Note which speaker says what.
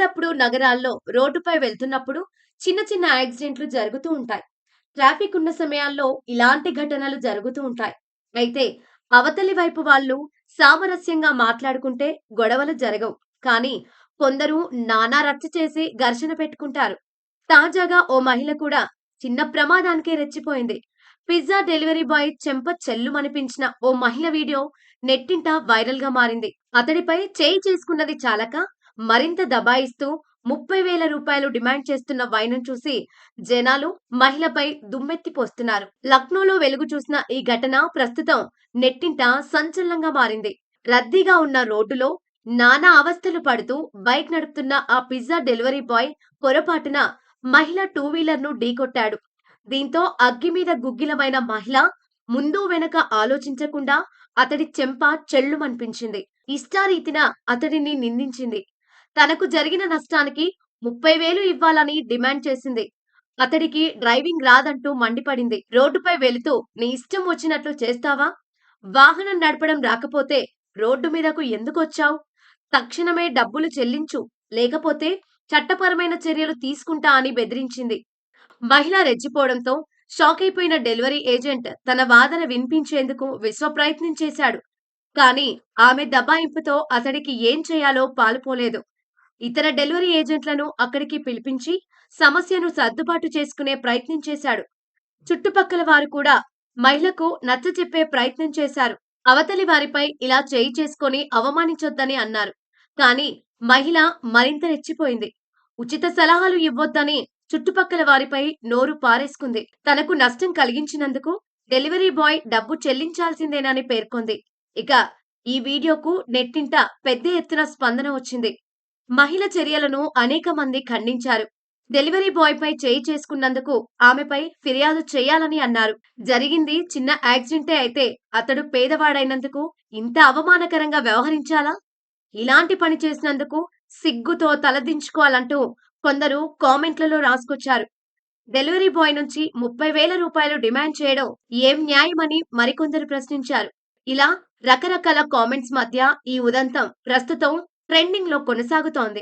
Speaker 1: అప్పుడప్పుడు నగరాల్లో రోడ్డుపై వెళ్తున్నప్పుడు చిన్న చిన్న యాక్సిడెంట్లు జరుగుతూ ఉంటాయి. ట్రాఫిక్ ఉన్న సమయాల్లో ఇలాంటి ఘటనలు జరుగుతూ ఉంటాయి. అయితే అవతలి వైపు వాళ్ళు సామరస్యంగా మాట్లాడుకుంటే గొడవలు జరగవు. కానీ కొందరు నానా రచ్చ చేసి ఘర్షణ పెట్టుకుంటారు. తాజాగా ఓ మహిళ కూడా చిన్న ప్రమాదానికే రెచ్చిపోయింది. పిజ్జా డెలివరీ బాయ్ చెంప చెల్లుమనిపించిన ఓ మహిళ వీడియో నెట్టింట వైరల్ గా మారింది. అతడిపై చేయి చేసుకున్నది చాలక మరింత దబాయిస్తూ 30,000 రూపాయలు డిమాండ్ చేస్తున్న వైనం చూసి జనాలు మహిళపై దుమ్మెత్తి పోస్తున్నారు. లక్నోలో వెలుగు చూసిన ఈ ఘటన ప్రస్తుతం నెట్టింట సంచలనంగా మారింది. రద్దీగా ఉన్న రోడ్డులో నానా అవస్థలు పడుతూ బైక్ నడుపుతున్న ఆ పిజ్జా డెలివరీ బాయ్ పొరపాటున మహిళ టూ వీలర్ ను ఢీకొట్టాడు. దీంతో అగ్గి మీద గుగ్గిలమైన మహిళ ముందు వెనక ఆలోచించకుండా అతడి చెంప చెల్లుమనిపించింది. ఇష్టారీతిన అతడిని నిందించింది. తనకు జరిగిన నష్టానికి 30,000 ఇవ్వాలని డిమాండ్ చేసింది. అతడికి డ్రైవింగ్ రాదంటూ మండిపడింది. రోడ్డుపై వెళుతూ నీ ఇష్టం వచ్చినట్లు చేస్తావా? వాహనం నడపడం రాకపోతే రోడ్డు మీదకు ఎందుకొచ్చావ్? తక్షణమే డబ్బులు చెల్లించు, లేకపోతే చట్టపరమైన చర్యలు తీసుకుంటా అని బెదిరించింది. మహిళ రెచ్చిపోవడంతో షాకైపోయిన డెలివరీ ఏజెంట్ తన వాదన వినిపించేందుకు విశ్వ ప్రయత్నం చేశాడు. కానీ ఆమె దబాయింపుతో అతడికి ఏం చేయాలో పాలుపోలేదు. ఇతర డెలివరీ ఏజెంట్లను అక్కడికి పిలిపించి సమస్యను సర్దుబాటు చేసుకునే ప్రయత్నం చేశాడు. చుట్టుపక్కల వారు కూడా మహిళకు నచ్చచెప్పే ప్రయత్నం చేశారు. అవతలి వారిపై ఇలా చేయి చేసుకొని అవమానించొద్దని అన్నారు. కానీ మహిళ మరింత రెచ్చిపోయింది. ఉచిత సలహాలు ఇవ్వొద్దని చుట్టుపక్కల వారిపై నోరు పారేసుకుంది. తనకు నష్టం కలిగించినందుకు డెలివరీ బాయ్ డబ్బు చెల్లించాల్సిందేనని పేర్కొంది. ఇక ఈ వీడియోకు నెట్టింట పెద్ద ఎత్తున స్పందన వచ్చింది. మహిళ చర్యలను అనేక మంది ఖండించారు. డెలివరీ బాయ్ పై చేయి చేసుకున్నందుకు ఆమెపై ఫిర్యాదు చేయాలని అన్నారు. జరిగింది చిన్న యాక్సిడెంటే అయితే అతడు పేదవాడైనందుకు ఇంత అవమానకరంగా వ్యవహరించాలా? ఇలాంటి పని చేసినందుకు సిగ్గుతో తలదించుకోవాలంటూ కొందరు కామెంట్లలో రాసుకొచ్చారు. డెలివరీ బాయ్ నుంచి 30,000 రూపాయలు డిమాండ్ చేయడం ఏం న్యాయమని మరికొందరు ప్రశ్నించారు. ఇలా రకరకాల కామెంట్స్ మధ్య ఈ ఉదంతం ప్రస్తుతం ట్రెండింగ్ లో కొనసాగుతోంది.